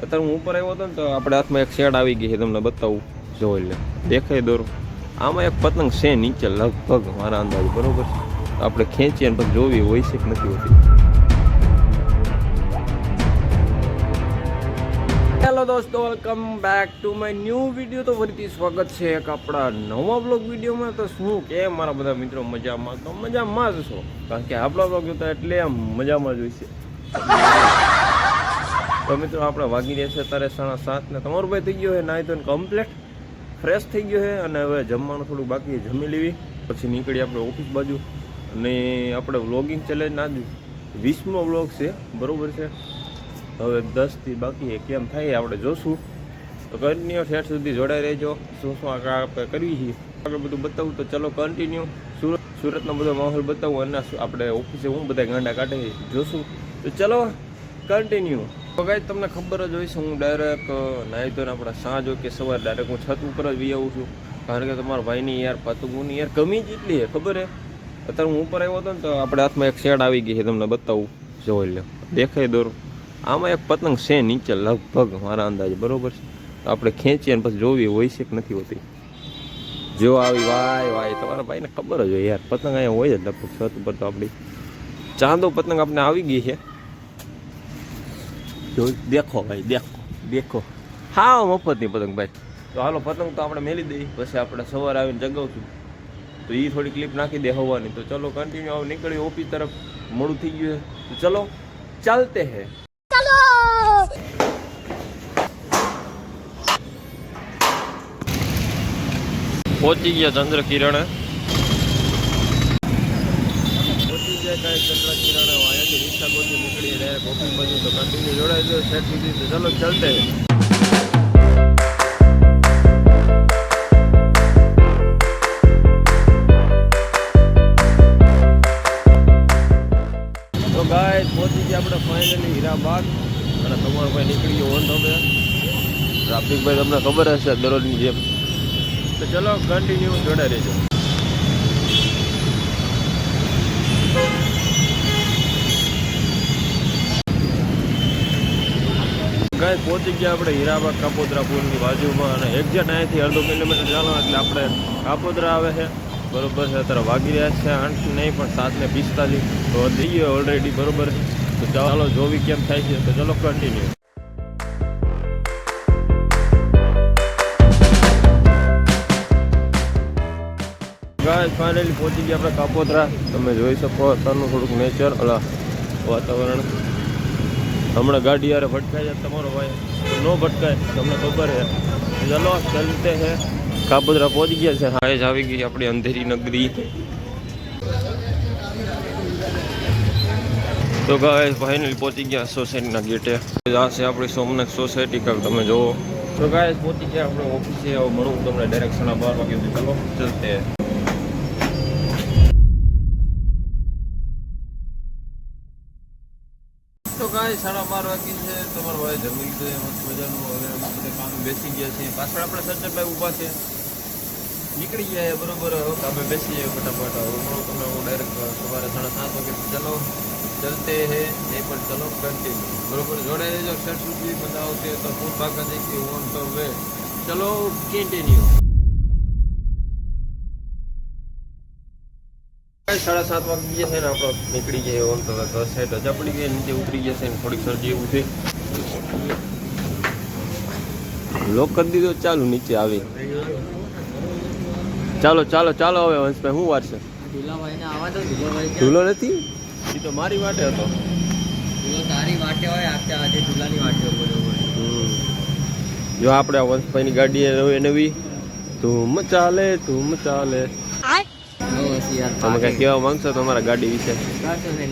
અત્યારે હું ઉપર આવ્યો હતો ને તો આપણે હાથમાં એક શેડ આવી ગઈ છે, તમને બતાવું જોઈ લે દેખાય દોરો. આમાં એક પતંગ છે નીચે લગભગ મારા અંદાજે, બરોબર છે. આપણે ખેંચીએ ને પછી જોવી હોય છે કે નથી હોતી. હેલો દોસ્તો, welcome back to my new video. તો ફરીથી સ્વાગત છે એક આપણા નવા બ્લોગ વિડીયોમાં. તો શું કે મારા બધા મિત્રો મજામાં? તો મજામાં જ છો, કારણ કે આપણા બ્લોગ જોતા એટલે આમ મજામાં જ હોય છે. તો મિત્રો આપણે વાગી રહ્યા છે અત્યારે 7:30 ને તમારો ભાઈ થઈ ગયો છે નાહી તો કમ્પ્લીટ ફ્રેશ થઈ ગયો છે, અને હવે જમવાનું થોડું બાકી છે, જમી લેવી પછી નીકળી આપણે ઓફિસ બાજુ. અને આપણે વ્લોગિંગ ચેલેન્જ ના 20મો વ્લોગ છે, બરાબર છે. હવે 10થી બાકી કેમ થાય આપણે જોશું. તો કન્ટિન્યુ ઠેઠ સુધી જોડાઈ રહેજો. શું શું આપણે કરવી છીએ આગળ બધું બતાવું. તો ચલો કન્ટિન્યુ સુરતનો બધો માહોલ બતાવું, અને આપણે ઓફિસે હું બધા ગાંડા કાઢે જોશું. તો ચલો કન્ટિન્યુ. તો ગાઈસ તમને ખબર જ હોય છે, હું ડાયરેક્ટ નાહી ધોઈને આપણા સાંજ હોય કે સવાર ડાયરેક્ટ હું છત ઉપર જ વી આવું છું, કારણ કે તમારા ભાઈની યાર પતંગોની યાર કમી જ એટલી છે, ખબર છે. અત્યારે હું ઉપર આવ્યો હતો ને તો આપણે હાથમાં એક શેડ આવી ગઈ છે, તમને બતાવું જોઈ લે દેખાય દોરો. આમાં એક પતંગ છે નીચે લગભગ મારા અંદાજે, બરોબર છે. તો આપણે ખેંચીએ ને પછી જોવી હોય છે કે નથી હોતી. જો આવી વાય વાય તમારા ભાઈને ખબર જ હોય યાર, પતંગ અહીંયા હોય જ લગભગ છત ઉપર. તો આપણી ચાંદો પતંગ આપણે આવી ગઈ છે, દેખો ભાઈ દેખો હા મફતની પતંગ ભાઈ. તો હાલો પતંગ તો આપણે મેલી દઈએ, પછી આપણે સવારે આવીને જગાવશું. તો એ થોડી ક્લિપ નાખી દે હવાની. તો ચલો કન્ટિન્યુ આવ નીકળી ઓફિસ તરફ, મોડું થઈ ગયું છે. તો ચલો ચાલતે હે. પહોંચી ગયા ચંદ્ર કિરણે, પહોંચી ગયા કાંઈ ચંદ્ર કિરણે વાયાની રિક્ષા ગોતી નીકળી ડાયરેક્ટ ઓફિસ બાજુ. તો કન્ટિન્યુ જોડાઈ દો સેટ સુધી. તો ચલો ચાલતે હે. તો ગાય પહોંચી ગયા આપણે ફાઇનલી હીરાબાગ, અને તમારો ભાઈ નીકળી ગયો ઓન હવે. ટ્રાફિક ભાઈ તમને ખબર હશે દરરોજની જેમ. તો ચલો કન્ટિન્યુ જોડાઈ રહેજો. ગાય પહોંચી ગયા આપણે હીરાબાગ કાપોદ્રા પુલની બાજુમાં, અને એક્ઝેક્ટ અહીંયાથી અડધો કિલોમીટર ચાલો એટલે આપણે કાપોદ્રા આવે છે, બરોબર છે. અત્યારે વાગી રહ્યા છે 8 નહીં પણ 7:45. તો થઈ ગયો ઓલરેડી, બરોબર છે. તો ચાલો જોવી કેમ થાય છે. તો ચલો કન્ટિન્યુ. ગાઈસ ફાઇનલી પહોંચી ગયા આપણે કાપોદ્રા. તમે જોઈ શકો અત્યારનું થોડુંક નેચર વાતાવરણ. હમણાં ગાડી યારે ભટકાય છે તમારો ભાઈ, ન ભટકાય તમને ખબર છે. ચલો ચલતે હે. કાપોદ્રા પહોંચી ગયા છે. હા જ આવી ગઈ આપણી અંધેરી નગરી. તો ગાઈસ ફાઇનલી પહોંચી ગયા સોસાયટીના ગેટે. આ છે આપણી સોમનાથ સોસાયટી, કાંક તમે જુઓ. તો ગાઈસ પહોંચી ગયા આપણે ઓફિસે. હવે મળું તમને ડાયરેક્ટ 12:30 વાગે. ચલો ચલતે. તો ગાઈસ 12:30 વાગી છે. તમારો ભાઈ જમી લીધું મસ્ત મજાનું. હવે બધા કામ બેસી ગયા છે. પાછળ આપણે સજ્જનભાઈ ઊભા છે, નીકળી ગયા બરોબર. કામે બેસી જાય ફટાફટ. હવે તમને હું ડાયરેક્ટ સવારે 7:30 વાગે. ચલો ચલતે હે. એ પણ ચલો કન્ટિન્યુ, બરોબર. જોડાઈ રહેજો સેટ સુધી. મજા આવશે તો ફૂલ ભાગા દેખી ઓન તો વે. ચલો કન્ટિન્યુ. 7:30 વાગી ગયા છે ને આપણે નીકળી ગયા ઓન તો 10 સાઈડ ચપડી ગયા, નીચે ઉતરી ગયા છે ને થોડીક સરજી એવું છે. લોક કરી દીધો, ચાલુ નીચે આવી. ચાલો ચાલો ચાલો. હવે વંશભાઈ શું વાર છે? ધૂલો નથી, એ તો મારી વાટે હતો. તારી વાટે હોય આજે તુલાની વાટે. જો આપણે વંશભાઈની ગાડી નવી ધૂમ ચાલે ધૂમ ચાલે. તમે કઈ કહેવા માંગશો તમારા ગાડી વિશે?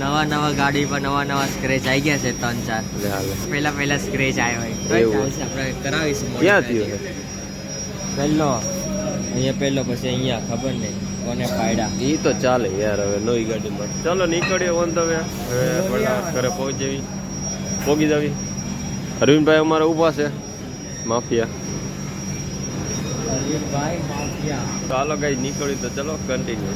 નવા ગાડી પર નવા સ્ક્રેચ આવી ગયા છે 3-4. પહેલા સ્ક્રેચ આવ્યો હોય આપણે કરાવીશું. ક્યાં થયું છે? પહેલો પછી અહીંયા ખબર નહીં કોને પાડ્યા. એ તો ચાલે યાર. હવે નવી ગાડીમાં ચાલો નીકળીએ ઓન તો. હવે ઘરે પોગી જવી. અરવિંદભાઈ અમારે ઊભા છે, માફિયા. ચાલો ગાઈ નીકળી. તો ચલો કન્ટિન્યુ.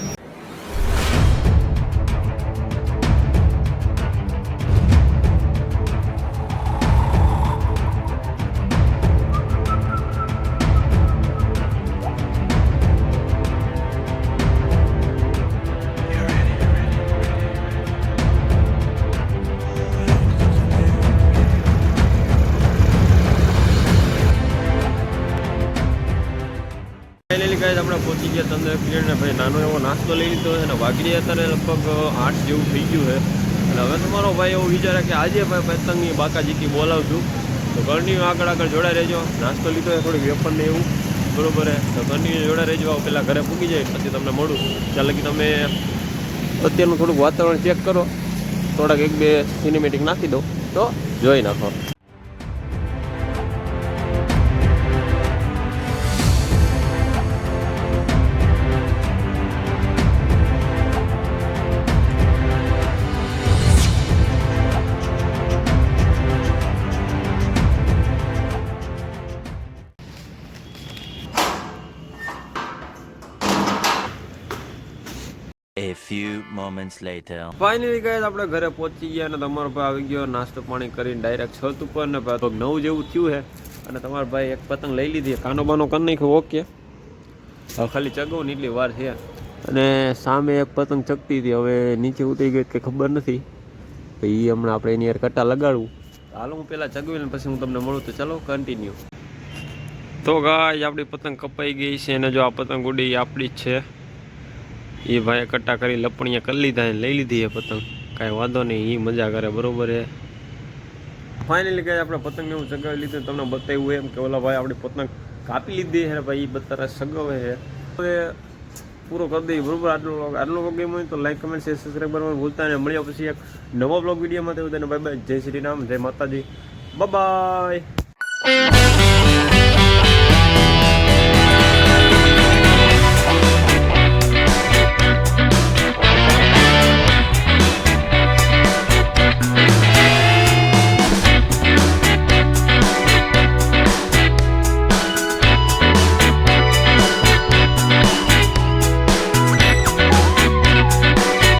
ફાઇનલી ગાઈસ આપણે પહોંચી ગયા તંદુર કિરણ ને ભાઈ નાનો એવો નાસ્તો લઈ લીધો છે અને વાગડી અત્યારે લગભગ 8 જેવું થઈ ગયું છે. અને હવે તમારો ભાઈ એવું વિચારે કે આજે ભાઈ પતંગની બાકાજીકી બોલાવશું તો કન્ટિન્યુ આગળ જોડાઈ રહેજો. નાસ્તો લીધો છે થોડીક વેફર ને એવું બરોબર છે તો કન્ટિન્યુ જોડાઈ રહેજો. પહેલાં ઘરે પૂગી જાય પછી તમને મળું ત્યાં લગી તમે અત્યારનું થોડુંક વાતાવરણ ચેક કરો, થોડાક 1-2 સિનેમેટિક નાખી દો તો જોઈ નાખો. A few moments later. Finally guys આપણે ઘરે પહોંચી ગયા અને તમારો ભાઈ આવી ગયો નાસ્તો પાણી કરીને ડાયરેક્ટ છત ઉપર ને તો 9 જેવું થયું છે અને તમારો ભાઈ એક પતંગ લઈ લીધી, કાનો બાનો કરી નાખ્યો. ઓકે હવે ખાલી ચગવું ને એટલી વાર છે. અને સામે એક પતંગ ચગતી હતી, હવે નીચે ઉતરી ગઈ કે ખબર નથી તો એ હમણાં આપણે એની યાર કટ્ટા લગાડવું. હાલો હું પહેલાં ચગવીને પછી હું તમને મળું તો ચલો કન્ટિન્યુ. તો ગાઈસ આપણી પતંગ કપાઈ ગઈ છે અને જો આ પતંગ ઉડી આપણી જ છે. એ ભાઈ કટ્ટા કરી લપણીયા કરી લીધા લઈ લીધી એ પતંગ, કાંઈ વાંધો નહીં, એ મજા કરે બરોબર છે. ફાઇનલી કહે આપણે પતંગ એવું ચગાવી લીધું, તમને બતાવ્યું એમ કે ઓલા ભાઈ આપણી પતંગ કાપી લીધી છે ભાઈ, એ બતારા સગાવે છે. હવે પૂરો કરી દઈએ બરોબર. આટલો વ્લોગ ગેમ હોય તો લાઈક કમેન્ટ શેર સબસ્ક્રાઈબ કરવાનું ભૂલતા નહીં. મળ્યા પછી એક નવો વ્લોગ વિડીયોમાં થયું તેને બાય બાય. જય શ્રી રામ, જય માતાજી, બાય બાય.